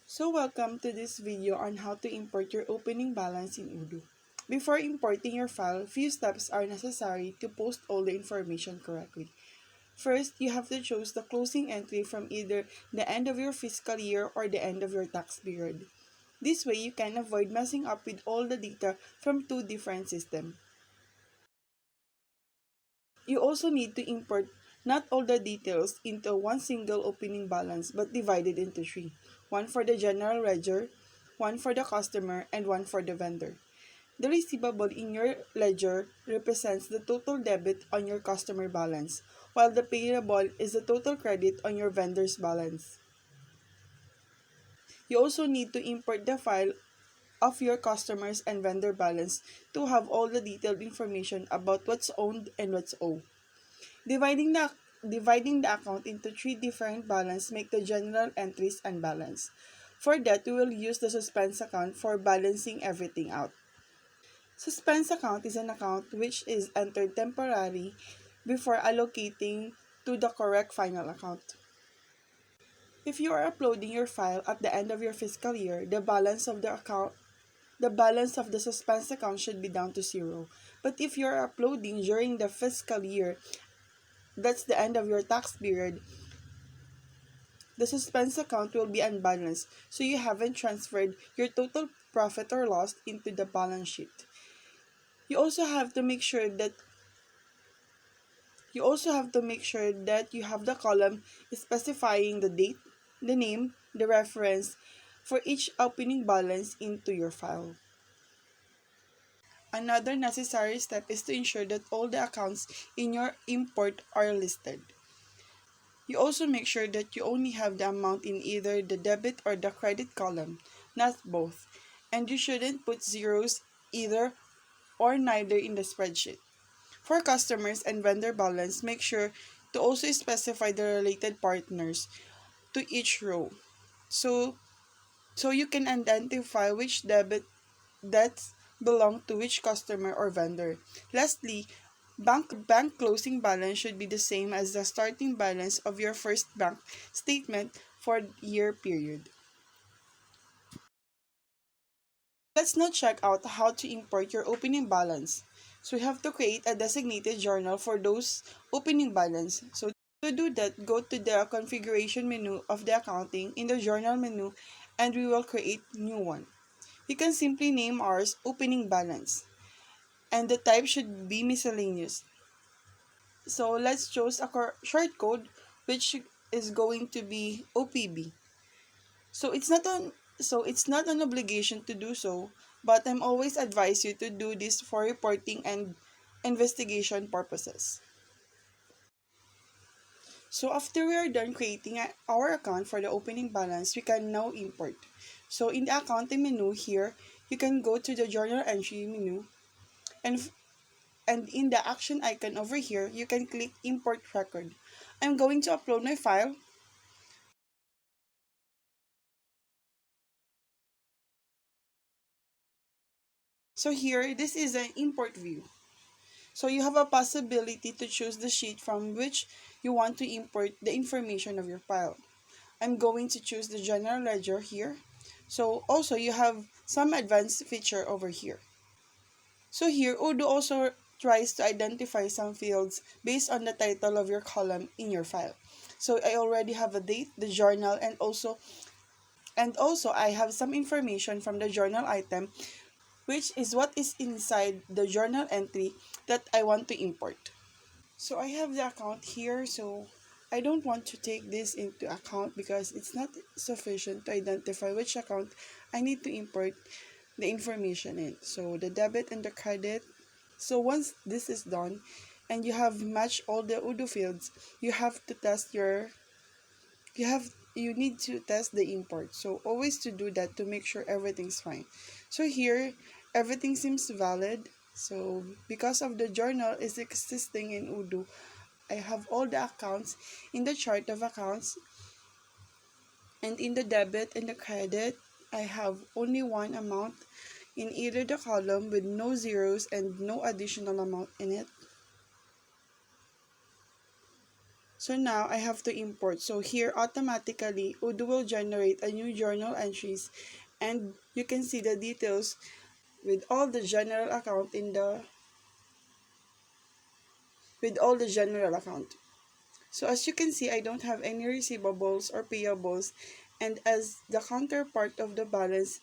So welcome to this video on how to import your opening balance in Odoo. Before importing your file, few steps are necessary to post all the information correctly. First, you have to choose the closing entry from either the end of your fiscal year or the end of your tax period. This way, you can avoid messing up with all the data from two different systems. You also need to import not all the details into one single opening balance but divided into three. One for the general ledger, one for the customer, and one for the vendor. The receivable in your ledger represents the total debit on your customer balance, while the payable is the total credit on your vendor's balance. You also need to import the file of your customers and vendor balance to have all the detailed information about what's owned and what's owed. Dividing the Dividing the account into three different balances make the general entries unbalanced. For that, we will use the suspense account for balancing everything out. Suspense account is an account which is entered temporarily before allocating to the correct final account. If you are uploading your file at the end of your fiscal year, the balance of the suspense account should be down to zero. But if you are uploading during the fiscal year, that's the end of your tax period, the suspense account will be unbalanced, so you haven't transferred your total profit or loss into the balance sheet. You also have to make sure that you have the column specifying the date, the name, the reference for each opening balance into your file. Another necessary step is to ensure that all the accounts in your import are listed. You also make sure that you only have the amount in either the debit or the credit column, not both, and you shouldn't put zeros either or neither in the spreadsheet. For customers and vendor balance, make sure to also specify the related partners to each row. So, so you can identify which debit debts belong to which customer or vendor. Lastly, bank closing balance should be the same as the starting balance of your first bank statement for year period. Let's now check out how to import your opening balance. So we have to create a designated journal for those opening balance. So to do that, go to the configuration menu of the accounting in the journal menu and we will create new one. We can simply name ours opening balance and the type should be miscellaneous. So let's choose a short code which is going to be OPB. So it's not an obligation to do so, but I'm always advise you to do this for reporting and investigation purposes. So after we are done creating our account for the opening balance, we can now import. So in the accounting menu here, you can go to the journal entry menu and in the action icon over here, you can click import record. I'm going to upload my file. So here, this is an import view. So you have a possibility to choose the sheet from which you want to import the information of your file. I'm going to choose the general ledger here. So also you have some advanced feature over here. So here, Odoo also tries to identify some fields based on the title of your column in your file. So I already have a date, the journal, and also I have some information from the journal item, which is what is inside the journal entry that I want to import. So I have the account here, so I don't want to take this into account because it's not sufficient to identify which account I need to import the information in. So the debit and the credit. So once this is done and you have matched all the Odoo fields, you have to test your you need to test the import. So always to do that to make sure everything's fine. So here everything seems valid. So because of the journal is existing in Odoo, I have all the accounts in the chart of accounts, and in the debit and the credit I have only one amount in either the column with no zeros and no additional amount in it. So now I have to import. So here automatically Odoo will generate a new journal entries, and you can see the details with all the general account in the with all the general account. So as you can see, I don't have any receivables or payables, and as the counterpart of the balance,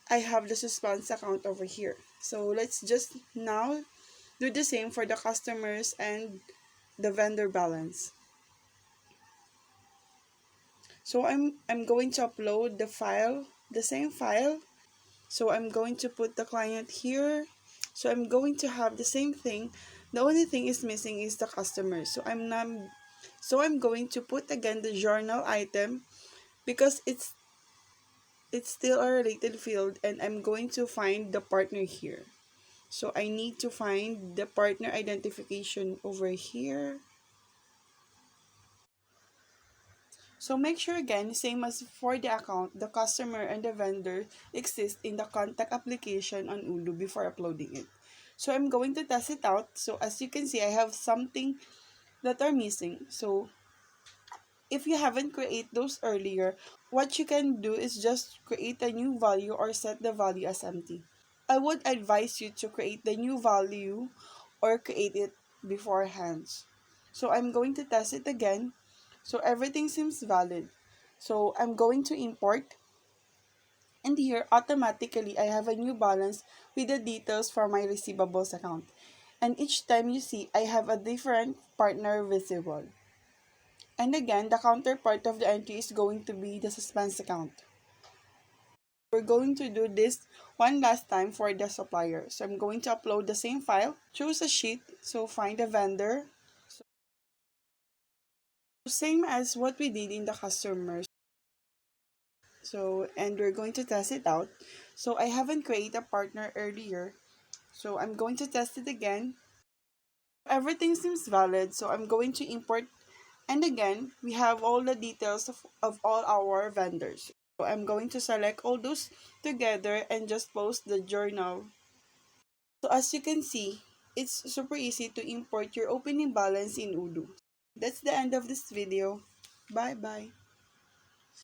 I have the suspense account over here. So let's just now do the same for the customers and the vendor balance. So I'm going to upload the file, the same file. So I'm going to put the client here. So I'm going to have the same thing. The only thing is missing is the customer. So I'm going to put again the journal item because it's still a related field, and I'm going to find the partner here. So I need to find the partner identification over here. So make sure again, same as for the account, the customer and the vendor exist in the contact application on Odoo before uploading it. So I'm going to test it out. So as you can see, I have something that are missing. So if you haven't created those earlier, what you can do is just create a new value or set the value as empty. I would advise you to create the new value or create it beforehand. So I'm going to test it again. So everything seems valid. So I'm going to import, and here automatically I have a new balance with the details for my receivables account. And each time you see, I have a different partner visible. And again, the counterpart of the entry is going to be the suspense account. We're going to do this one last time for the supplier. So I'm going to upload the same file, choose a sheet, so find a vendor. So same as what we did in the customers. So, and we're going to test it out. So I haven't created a partner earlier. So I'm going to test it again. Everything seems valid. So I'm going to import. And again, we have all the details of all our vendors. So I'm going to select all those together and just post the journal. So as you can see, it's super easy to import your opening balance in Odoo. That's the end of this video. Bye bye.